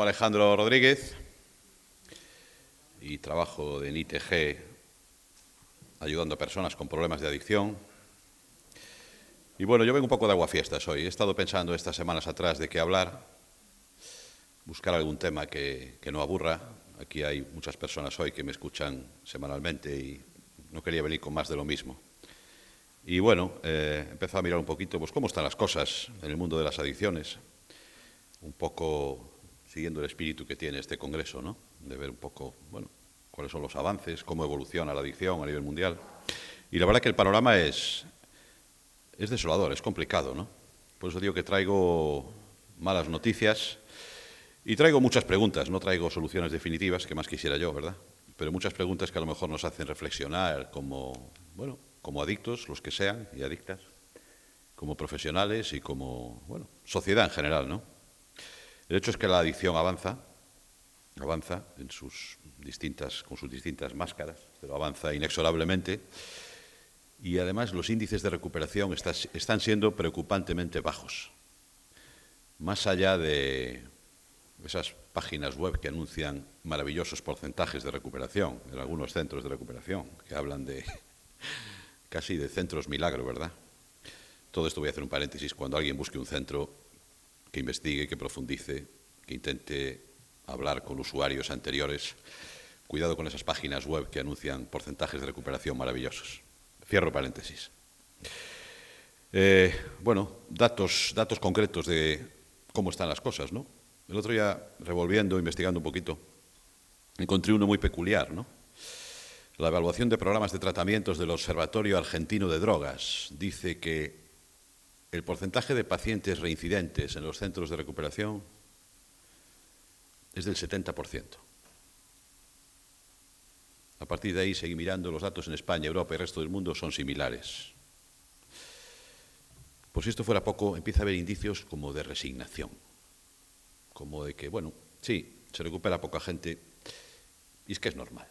llamo Alejandro Rodríguez y trabajo en ITG ayudando a personas con problemas de adicción. Y bueno, yo vengo un poco de aguafiestas hoy. He estado pensando estas semanas atrás de qué hablar, buscar algún tema que no aburra. Aquí hay muchas personas hoy que me escuchan semanalmente y no quería venir con más de lo mismo. Y bueno, he empezado a mirar un poquito pues, cómo están las cosas en el mundo de las adicciones, un poco siguiendo el espíritu que tiene este congreso, ¿no? De ver un poco, bueno, cuáles son los avances, cómo evoluciona la adicción a nivel mundial. Y la verdad que el panorama es desolador, es complicado, ¿no? Por eso digo que traigo malas noticias y traigo muchas preguntas, no traigo soluciones definitivas, que más quisiera yo, ¿verdad? Pero muchas preguntas que a lo mejor nos hacen reflexionar como, bueno, como adictos, los que sean, y adictas, como profesionales y como, bueno, sociedad en general, ¿no? El hecho es que la adicción avanza en con sus distintas máscaras, pero avanza inexorablemente. Y además los índices de recuperación están siendo preocupantemente bajos. Más allá de esas páginas web que anuncian maravillosos porcentajes de recuperación en algunos centros de recuperación, que hablan de casi de centros milagro, ¿verdad? Todo esto voy a hacer un paréntesis. Cuando alguien busque un centro, que investigue, que profundice, que intente hablar con usuarios anteriores, cuidado con esas páginas web que anuncian porcentajes de recuperación maravillosos. Cierro paréntesis. Bueno, datos concretos de cómo están las cosas, ¿no? El otro día, revolviendo, investigando un poquito, encontré uno muy peculiar, ¿no? La evaluación de programas de tratamientos del Observatorio Argentino de Drogas dice que el porcentaje de pacientes reincidentes en los centros de recuperación es del 70%. A partir de ahí, seguí mirando, los datos en España, Europa y el resto del mundo son similares. Por si esto fuera poco, empieza a haber indicios como de resignación, como de que, bueno, sí, se recupera poca gente y es que es normal,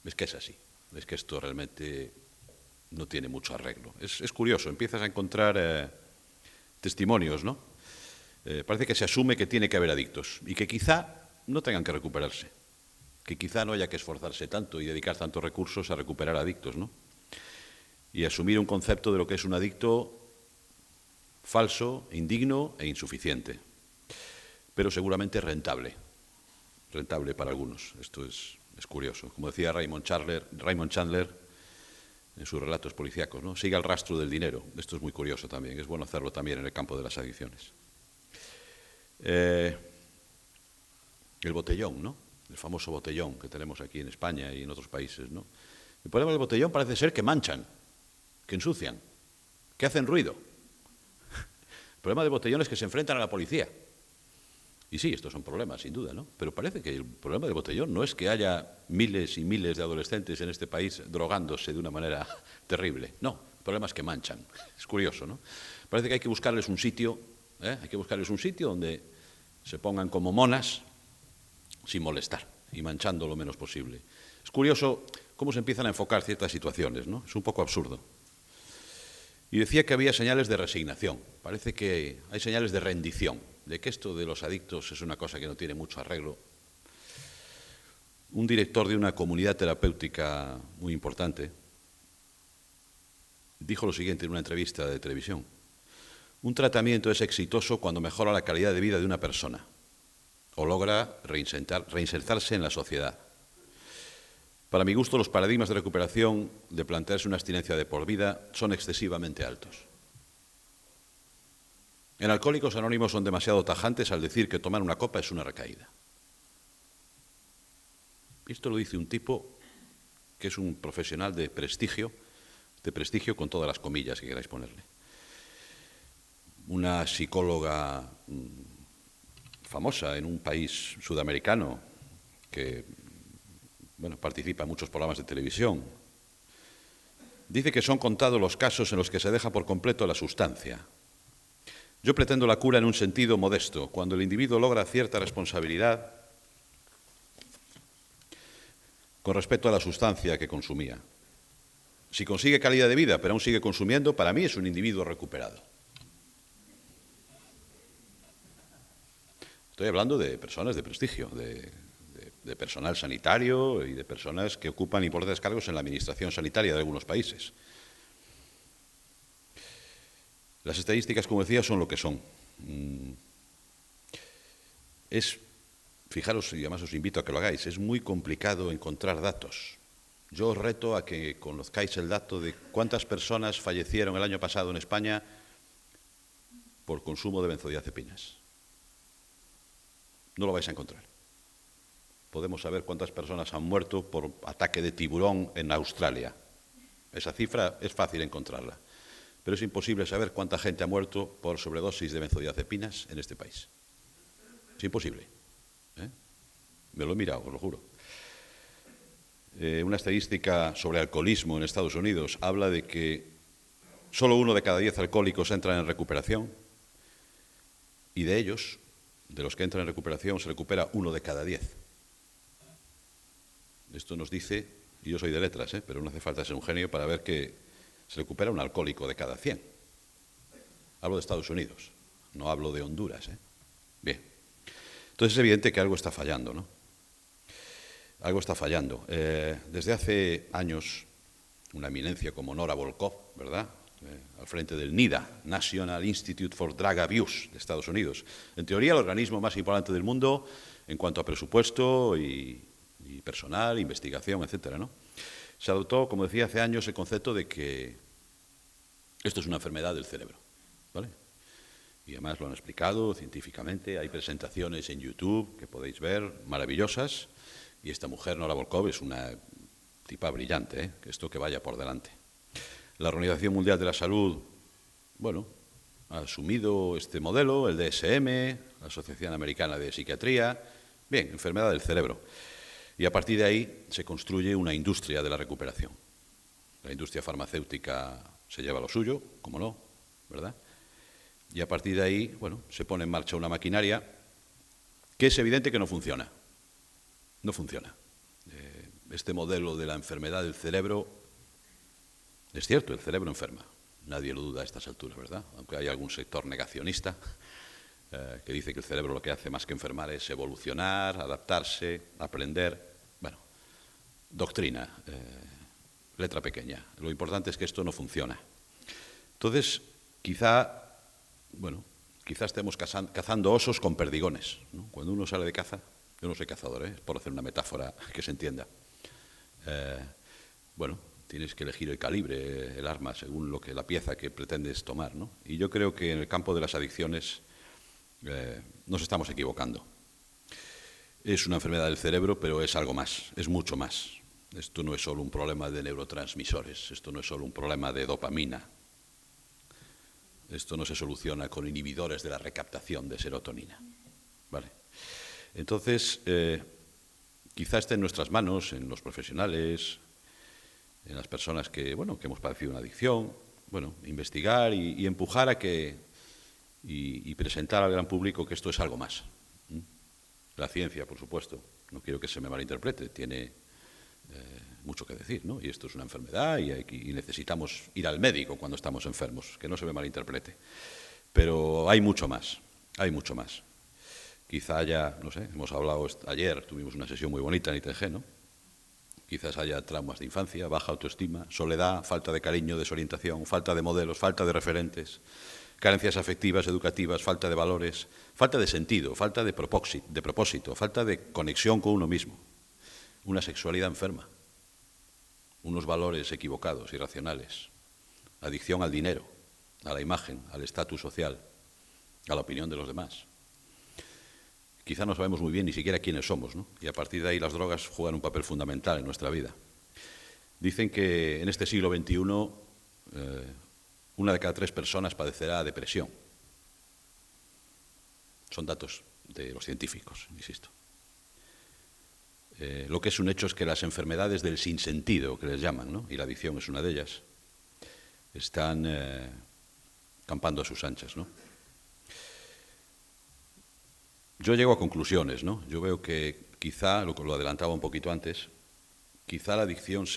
es que es así, es que esto realmente no tiene mucho arreglo. Es curioso, empiezas a encontrar testimonios, ¿no? Parece que se asume que tiene que haber adictos y que quizá no tengan que recuperarse, que quizá no haya que esforzarse tanto y dedicar tantos recursos a recuperar adictos, ¿no? Y asumir un concepto de lo que es un adicto falso, indigno e insuficiente, pero seguramente rentable para algunos. Esto es curioso. Como decía Raymond Chandler en sus relatos policíacos, ¿no? Sigue el rastro del dinero. Esto es muy curioso también, es bueno hacerlo también en el campo de las adicciones. El botellón, ¿no? El famoso botellón que tenemos aquí en España y en otros países, ¿no? El problema del botellón parece ser que manchan, que ensucian, que hacen ruido. El problema del botellón es que se enfrentan a la policía. Y sí, estos son problemas, sin duda, ¿no? Pero parece que el problema del botellón no es que haya miles y miles de adolescentes en este país drogándose de una manera terrible. No, el problema es que manchan. Es curioso, ¿no? Parece que hay que buscarles un sitio, hay que buscarles un sitio donde se pongan como monas sin molestar y manchando lo menos posible. Es curioso cómo se empiezan a enfocar ciertas situaciones, ¿no? Es un poco absurdo. Y decía que había señales de resignación. Parece que hay señales de rendición, de que esto de los adictos es una cosa que no tiene mucho arreglo. Un director de una comunidad terapéutica muy importante dijo lo siguiente en una entrevista de televisión: un tratamiento es exitoso cuando mejora la calidad de vida de una persona o logra reinsertarse en la sociedad. Para mi gusto, los paradigmas de recuperación de plantearse una abstinencia de por vida son excesivamente altos. En Alcohólicos Anónimos son demasiado tajantes al decir que tomar una copa es una recaída. Esto lo dice un tipo que es un profesional de prestigio con todas las comillas que queráis ponerle. Una psicóloga famosa en un país sudamericano que participa en muchos programas de televisión, dice que son contados los casos en los que se deja por completo la sustancia. Yo pretendo la cura en un sentido modesto, cuando el individuo logra cierta responsabilidad con respecto a la sustancia que consumía. Si consigue calidad de vida, pero aún sigue consumiendo, para mí es un individuo recuperado. estoy hablando de personas de prestigio, de personal sanitario y de personas que ocupan importantes cargos en la administración sanitaria de algunos países. Las estadísticas, como decía, son lo que son. Fijaros, y además os invito a que lo hagáis, es muy complicado encontrar datos. Yo os reto a que conozcáis el dato de cuántas personas fallecieron el año pasado en España por consumo de benzodiazepinas. No lo vais a encontrar. Podemos saber cuántas personas han muerto por ataque de tiburón en Australia. Esa cifra es fácil encontrarla. Pero es imposible saber cuánta gente ha muerto por sobredosis de benzodiazepinas en este país. Es imposible. Me lo he mirado, os lo juro. Una estadística sobre alcoholismo en Estados Unidos habla de que solo 1 de cada 10 alcohólicos entran en recuperación y de ellos, de los que entran en recuperación, se recupera 1 de cada 10. Esto nos dice, y yo soy de letras, pero no hace falta ser un genio para ver que se recupera un alcohólico de cada 100. Hablo de Estados Unidos, no hablo de Honduras. Bien. Entonces es evidente que algo está fallando, ¿no? Algo está fallando. Desde hace años, una eminencia como Nora Volkow, ¿verdad?, al frente del NIDA, National Institute for Drug Abuse, de Estados Unidos. En teoría, el organismo más importante del mundo en cuanto a presupuesto y personal, investigación, etcétera, ¿no? Se adoptó, como decía, hace años el concepto de que esto es una enfermedad del cerebro, ¿vale? Y además lo han explicado científicamente, hay presentaciones en YouTube que podéis ver, maravillosas, y esta mujer, Nora Volkow, es una tipa brillante, que esto que vaya por delante. La Organización Mundial de la Salud, bueno, ha asumido este modelo, el DSM, la Asociación Americana de Psiquiatría, bien, enfermedad del cerebro. Y a partir de ahí se construye una industria de la recuperación. La industria farmacéutica se lleva lo suyo, como no, ¿verdad? Y a partir de ahí, bueno, se pone en marcha una maquinaria que es evidente que no funciona. No funciona. Este modelo de la enfermedad del cerebro, es cierto, el cerebro enferma. Nadie lo duda a estas alturas, ¿verdad? Aunque hay algún sector negacionista que dice que el cerebro lo que hace más que enfermar es evolucionar, adaptarse, aprender. Bueno, doctrina, letra pequeña. Lo importante es que esto no funciona. Entonces, quizá estemos cazando osos con perdigones, ¿no? Cuando uno sale de caza, yo no soy cazador, por hacer una metáfora que se entienda. Tienes que elegir el calibre, el arma, según la pieza que pretendes tomar, ¿no? Y yo creo que en el campo de las adicciones nos estamos equivocando. Es una enfermedad del cerebro, pero es algo más, es mucho más. Esto no es solo un problema de neurotransmisores, esto no es solo un problema de dopamina. Esto no se soluciona con inhibidores de la recaptación de serotonina, ¿vale? Entonces, quizá esté en nuestras manos, en los profesionales, en las personas que hemos padecido una adicción, investigar y empujar a que y presentar al gran público que esto es algo más. La ciencia, por supuesto, no quiero que se me malinterprete, tiene mucho que decir, ¿no? Y esto es una enfermedad y necesitamos ir al médico cuando estamos enfermos, que no se me malinterprete. Pero hay mucho más, hay mucho más. Quizá haya, no sé, hemos hablado ayer, tuvimos una sesión muy bonita en ITG, ¿no? Quizás haya traumas de infancia, baja autoestima, soledad, falta de cariño, desorientación, falta de modelos, falta de referentes, carencias afectivas, educativas, falta de valores, falta de sentido, falta de propósito, falta de conexión con uno mismo, una sexualidad enferma, unos valores equivocados, irracionales, adicción al dinero, a la imagen, al estatus social, a la opinión de los demás. Quizá no sabemos muy bien ni siquiera quiénes somos, ¿no? Y a partir de ahí las drogas juegan un papel fundamental en nuestra vida. Dicen que en este siglo XXI 1 de cada 3 personas padecerá depresión. Son datos de los científicos, insisto. Lo que es un hecho es que las enfermedades del sinsentido, que les llaman, ¿no? Y la adicción es una de ellas, están campando a sus anchas, ¿no? Yo llego a conclusiones, ¿no? Yo veo que quizá, lo adelantaba un poquito antes, quizá la adicción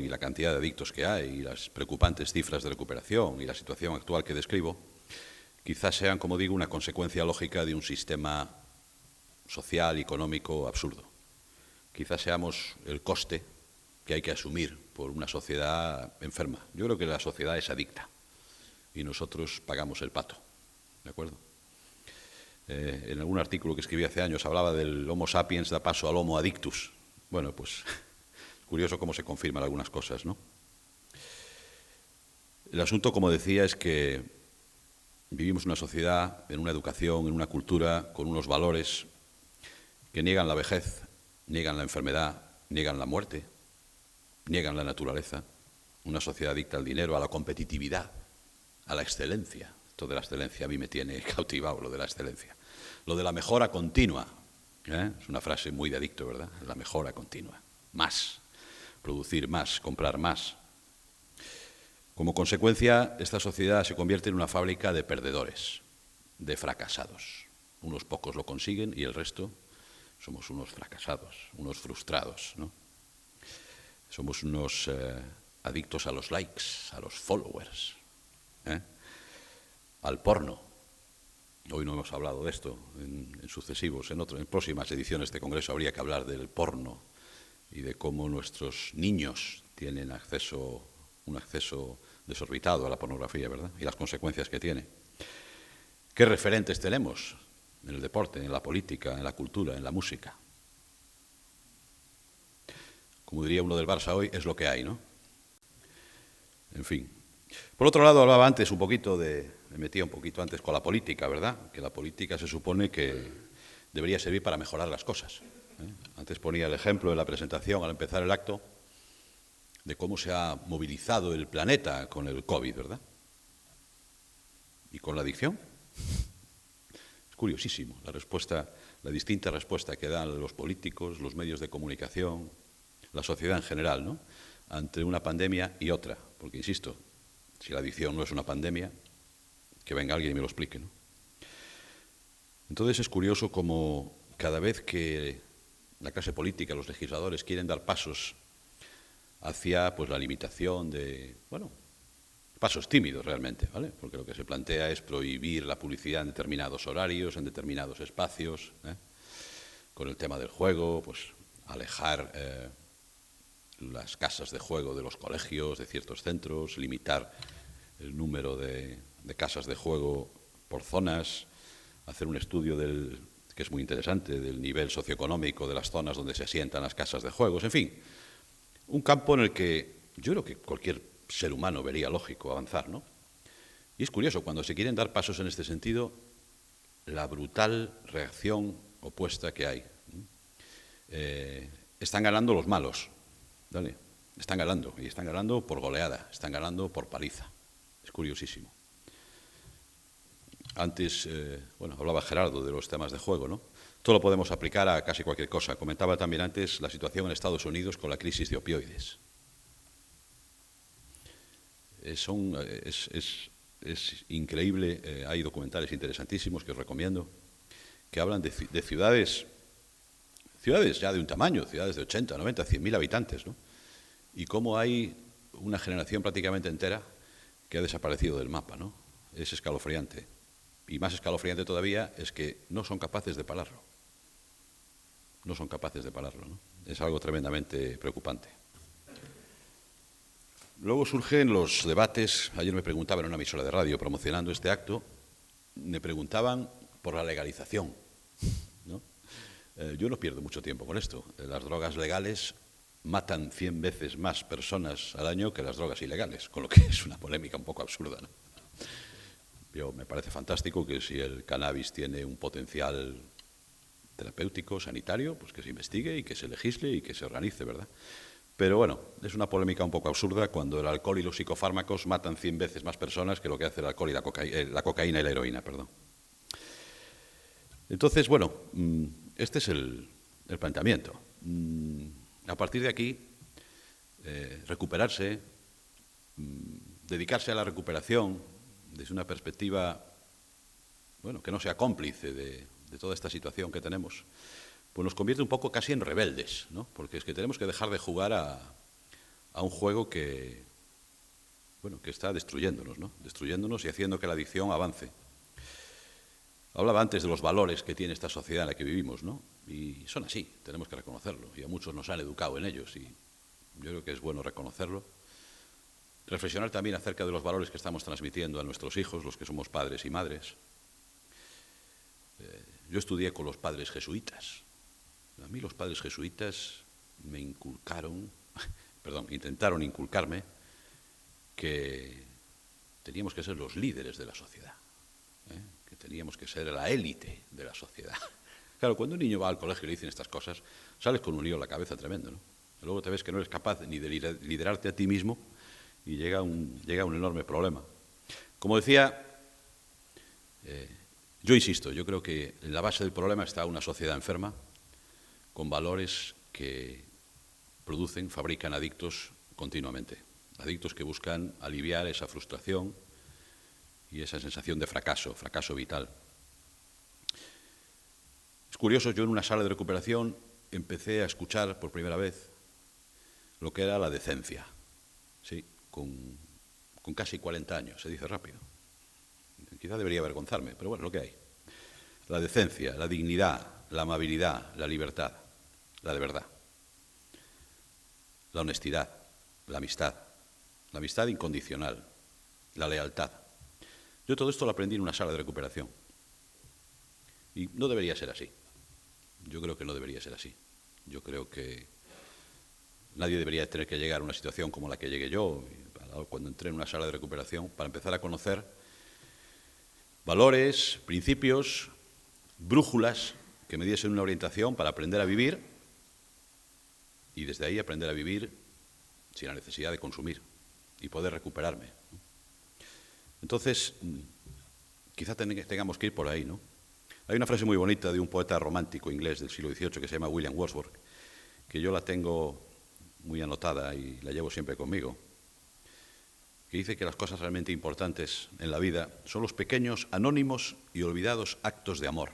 y la cantidad de adictos que hay y las preocupantes cifras de recuperación y la situación actual que describo, quizás sean, como digo, una consecuencia lógica de un sistema social y económico absurdo. Quizás seamos el coste que hay que asumir por una sociedad enferma. Yo creo que la sociedad es adicta y nosotros pagamos el pato, ¿de acuerdo? En algún artículo que escribí hace años hablaba del Homo sapiens da paso al Homo adictus. Bueno, pues curioso cómo se confirman algunas cosas, ¿no? El asunto, como decía, es que vivimos en una sociedad, en una educación, en una cultura, con unos valores que niegan la vejez, niegan la enfermedad, niegan la muerte, niegan la naturaleza. Una sociedad adicta al dinero, a la competitividad, a la excelencia. Esto de la excelencia a mí me tiene cautivado, lo de la excelencia. Lo de la mejora continua. Es una frase muy de adicto, ¿verdad? La mejora continua. Más. Producir más, comprar más. Como consecuencia, esta sociedad se convierte en una fábrica de perdedores, de fracasados. Unos pocos lo consiguen y el resto somos unos fracasados, unos frustrados, ¿no? Somos unos adictos a los likes, a los followers, al porno. Hoy no hemos hablado de esto en sucesivos, en próximas ediciones de Congreso habría que hablar del porno y de cómo nuestros niños tienen un acceso desorbitado a la pornografía, ¿verdad? Y las consecuencias que tiene. ¿Qué referentes tenemos en el deporte, en la política, en la cultura, en la música? Como diría uno del Barça hoy, es lo que hay, ¿no? En fin. Por otro lado, hablaba antes un poquito me metía un poquito antes con la política, ¿verdad? Que la política se supone que debería servir para mejorar las cosas. Antes ponía el ejemplo de la presentación al empezar el acto de cómo se ha movilizado el planeta con el COVID, ¿verdad? ¿Y con la adicción? Es curiosísimo la distinta respuesta que dan los políticos, los medios de comunicación, la sociedad en general, ¿no? Ante una pandemia y otra. Porque, insisto, si la adicción no es una pandemia, que venga alguien y me lo explique, ¿no? Entonces es curioso cómo cada vez que la clase política, los legisladores quieren dar pasos hacia pues, la limitación de, pasos tímidos realmente, ¿vale? Porque lo que se plantea es prohibir la publicidad en determinados horarios, en determinados espacios, con el tema del juego, pues alejar las casas de juego de los colegios, de ciertos centros, limitar el número de casas de juego por zonas, hacer un estudio que es muy interesante, del nivel socioeconómico de las zonas donde se asientan las casas de juegos, en fin, un campo en el que yo creo que cualquier ser humano vería lógico avanzar, ¿no? Y es curioso, cuando se quieren dar pasos en este sentido, la brutal reacción opuesta que hay. Están ganando los malos, ¿vale? Están ganando, y están ganando por goleada, están ganando por paliza. Es curiosísimo. Antes, hablaba Gerardo de los temas de juego, ¿no? Todo lo podemos aplicar a casi cualquier cosa. Comentaba también antes la situación en Estados Unidos con la crisis de opioides. Es increíble, hay documentales interesantísimos que os recomiendo, que hablan de ciudades ya de un tamaño, ciudades de 80, 90, 100.000 habitantes, ¿no? Y cómo hay una generación prácticamente entera que ha desaparecido del mapa, ¿no? Es escalofriante. Y más escalofriante todavía es que no son capaces de pararlo. No son capaces de pararlo, ¿no? Es algo tremendamente preocupante. Luego surgen los debates. Ayer me preguntaban en una emisora de radio promocionando este acto, me preguntaban por la legalización, ¿no? Yo no pierdo mucho tiempo con esto. Las drogas legales matan 100 veces más personas al año que las drogas ilegales, con lo que es una polémica un poco absurda, ¿no? Me parece fantástico que si el cannabis tiene un potencial terapéutico, sanitario, pues que se investigue y que se legisle y que se organice, ¿verdad? Pero bueno, es una polémica un poco absurda cuando el alcohol y los psicofármacos matan 100 veces más personas que lo que hace el alcohol y la cocaína y la heroína, perdón. Entonces, este es el planteamiento. A partir de aquí, recuperarse, dedicarse a la recuperación desde una perspectiva, que no sea cómplice de toda esta situación que tenemos, pues nos convierte un poco casi en rebeldes, ¿no? Porque es que tenemos que dejar de jugar a un juego que está destruyéndonos, ¿no? Destruyéndonos y haciendo que la adicción avance. Hablaba antes de los valores que tiene esta sociedad en la que vivimos, ¿no? Y son así, tenemos que reconocerlo. Y a muchos nos han educado en ellos y yo creo que es bueno reconocerlo. Reflexionar también acerca de los valores que estamos transmitiendo a nuestros hijos, los que somos padres y madres. Yo estudié con los padres jesuitas. A mí los padres jesuitas me inculcaron, intentaron inculcarme que teníamos que ser los líderes de la sociedad, que teníamos que ser la élite de la sociedad. Claro, cuando un niño va al colegio y le dicen estas cosas, sales con un lío en la cabeza tremendo, ¿no? Luego te ves que no eres capaz ni de liderarte a ti mismo y llega un enorme problema. Como decía, yo insisto, yo creo que en la base del problema está una sociedad enferma con valores que fabrican adictos continuamente. Adictos que buscan aliviar esa frustración y esa sensación de fracaso vital. Es curioso, yo en una sala de recuperación empecé a escuchar por primera vez lo que era la decencia, sí, con casi 40 años, se dice rápido. Quizá debería avergonzarme, pero bueno, lo que hay. La decencia, la dignidad, la amabilidad, la libertad, la de verdad, la honestidad, la amistad incondicional, la lealtad. Yo todo esto lo aprendí en una sala de recuperación. Y no debería ser así. Yo creo que no debería ser así. Yo creo que nadie debería tener que llegar a una situación como la que llegué yo, cuando entré en una sala de recuperación, para empezar a conocer valores, principios, brújulas que me diesen una orientación para aprender a vivir y desde ahí aprender a vivir sin la necesidad de consumir y poder recuperarme. Entonces, quizá tengamos que ir por ahí, ¿no? Hay una frase muy bonita de un poeta romántico inglés del siglo XVIII que se llama William Wordsworth, que yo la tengo muy anotada y la llevo siempre conmigo, que dice que las cosas realmente importantes en la vida son los pequeños, anónimos y olvidados actos de amor.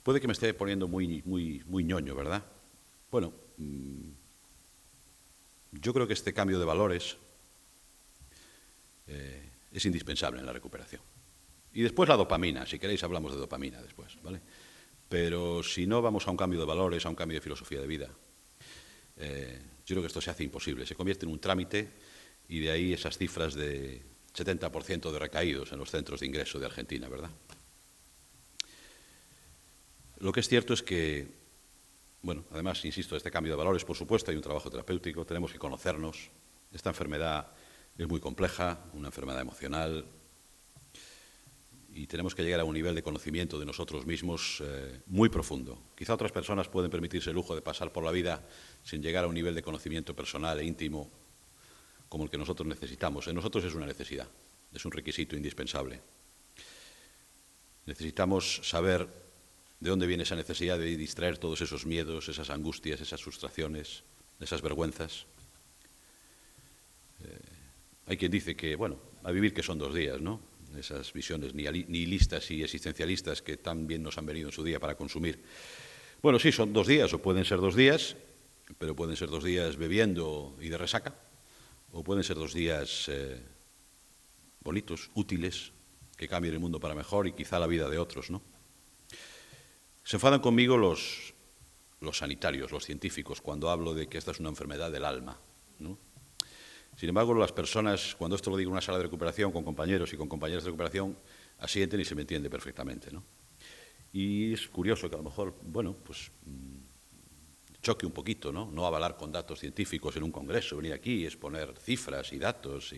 Puede que me esté poniendo muy ñoño, ¿verdad? Bueno, yo creo que este cambio de valores es indispensable en la recuperación. Y después la dopamina, si queréis hablamos de dopamina después, ¿vale? Pero si no vamos a un cambio de valores, a un cambio de filosofía de vida, yo creo que esto se hace imposible, se convierte en un trámite y de ahí esas cifras de 70% de recaídos en los centros de ingreso de Argentina, ¿verdad? Lo que es cierto es que, bueno, además, insisto, este cambio de valores, por supuesto, hay un trabajo terapéutico, tenemos que conocernos. Esta enfermedad es muy compleja, una enfermedad emocional, y tenemos que llegar a un nivel de conocimiento de nosotros mismos muy profundo. Quizá otras personas pueden permitirse el lujo de pasar por la vida sin llegar a un nivel de conocimiento personal e íntimo como el que nosotros necesitamos. En nosotros es una necesidad, es un requisito indispensable. Necesitamos saber de dónde viene esa necesidad de distraer todos esos miedos, esas angustias, esas frustraciones, esas vergüenzas. Hay quien dice que, bueno, a vivir que son 2 días, ¿no? Esas visiones nihilistas y existencialistas que tan bien nos han venido en su día para consumir. Bueno, sí, son 2 días, o pueden ser 2 días, pero pueden ser 2 días bebiendo y de resaca, o pueden ser 2 días bonitos, útiles, que cambien el mundo para mejor y quizá la vida de otros, ¿no? Se enfadan conmigo los sanitarios, los científicos, cuando hablo de que esta es una enfermedad del alma, ¿no? Sin embargo, las personas, cuando esto lo digo en una sala de recuperación, con compañeros y con compañeras de recuperación, asienten y se me entiende perfectamente, ¿no? Y es curioso que a lo mejor, bueno, pues choque un poquito, ¿no? No avalar con datos científicos en un congreso, venir aquí y exponer cifras y datos,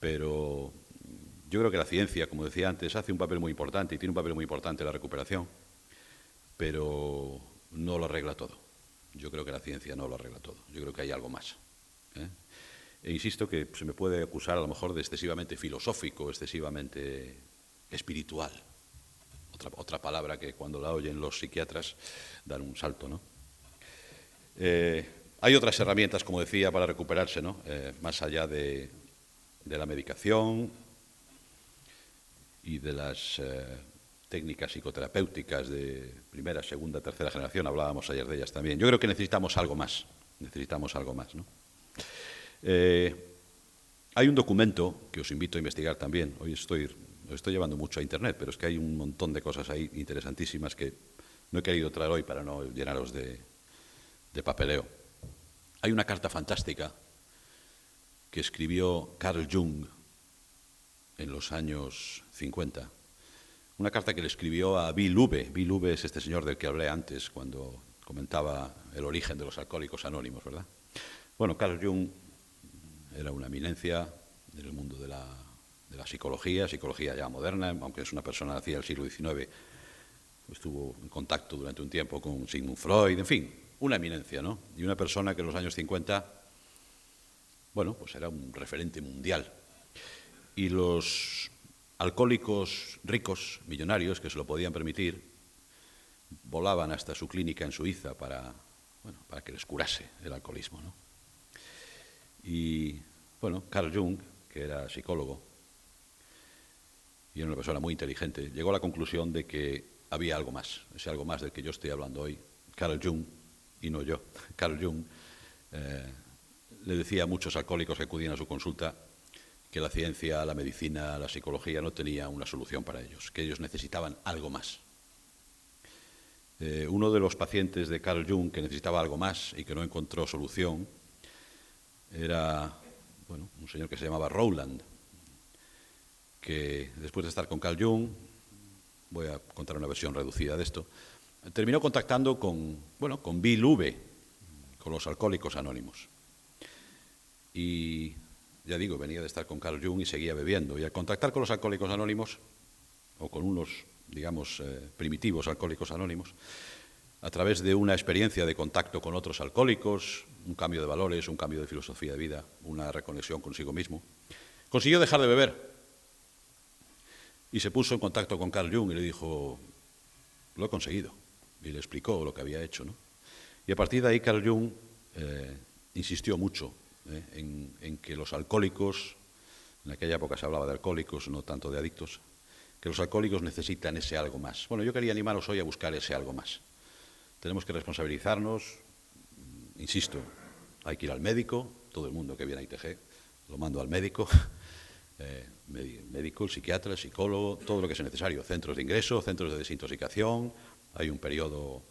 pero yo creo que la ciencia, como decía antes, hace un papel muy importante y tiene un papel muy importante en la recuperación, pero no lo arregla todo. Yo creo que la ciencia no lo arregla todo. Yo creo que hay algo más. E insisto que se me puede acusar a lo mejor de excesivamente filosófico, excesivamente espiritual. Otra palabra que cuando la oyen los psiquiatras dan un salto, ¿no? Hay otras herramientas, como decía, para recuperarse, ¿no? Más allá de la medicación y de las técnicas psicoterapéuticas de primera, segunda, tercera generación, hablábamos ayer de ellas también. Yo creo que necesitamos algo más, ¿no? Hay un documento que os invito a investigar también. Hoy estoy Lo estoy llevando mucho a Internet, pero es que hay un montón de cosas ahí interesantísimas que no he querido traer hoy para no llenaros de papeleo. Hay una carta fantástica que escribió Carl Jung en los años 50. Una carta que le escribió a Bill Hube. Bill Hube es este señor del que hablé antes cuando comentaba el origen de los alcohólicos anónimos, ¿verdad? Bueno, Carl Jung era una eminencia en el mundo de la psicología ya moderna, aunque es una persona nacida en el siglo XIX, estuvo en contacto durante un tiempo con Sigmund Freud, en fin, una eminencia, ¿no? Y una persona que en los años 50, bueno, pues era un referente mundial. Y los alcohólicos ricos, millonarios, que se lo podían permitir, volaban hasta su clínica en Suiza para que les curase el alcoholismo, ¿no? Y, bueno, Carl Jung, que era psicólogo y era una persona muy inteligente, llegó a la conclusión de que había algo más, ese algo más del que yo estoy hablando hoy. Carl Jung, y no yo, Carl Jung le decía a muchos alcohólicos que acudían a su consulta que la ciencia, la medicina, la psicología no tenía una solución para ellos, que ellos necesitaban algo más. Uno de los pacientes de Carl Jung que necesitaba algo más y que no encontró solución era un señor que se llamaba Rowland, que después de estar con Carl Jung, voy a contar una versión reducida de esto, terminó contactando con Bill Hube, con los Alcohólicos Anónimos. Y ya digo, venía de estar con Carl Jung y seguía bebiendo. Y al contactar con los Alcohólicos Anónimos, o con unos, digamos, primitivos Alcohólicos Anónimos, a través de una experiencia de contacto con otros alcohólicos, un cambio de valores, un cambio de filosofía de vida, una reconexión consigo mismo, consiguió dejar de beber. Y se puso en contacto con Carl Jung y le dijo, lo he conseguido. Y le explicó lo que había hecho, ¿no? Y a partir de ahí Carl Jung insistió mucho en que los alcohólicos, en aquella época se hablaba de alcohólicos, no tanto de adictos, que los alcohólicos necesitan ese algo más. Bueno, yo quería animaros hoy a buscar ese algo más. Tenemos que responsabilizarnos, insisto, hay que ir al médico, todo el mundo que viene a ITG lo mando al médico, médico, el psiquiatra, el psicólogo, todo lo que sea necesario, centros de ingreso, centros de desintoxicación, hay un periodo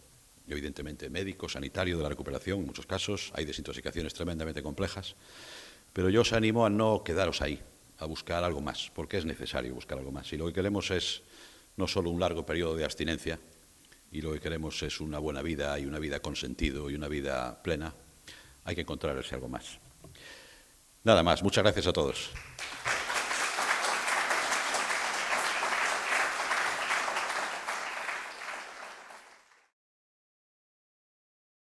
evidentemente médico, sanitario de la recuperación, en muchos casos, hay desintoxicaciones tremendamente complejas, pero yo os animo a no quedaros ahí, a buscar algo más, porque es necesario buscar algo más. Y lo que queremos es no solo un largo periodo de abstinencia, y lo que queremos es una buena vida y una vida con sentido y una vida plena, hay que encontrar ese algo más. Nada más, muchas gracias a todos.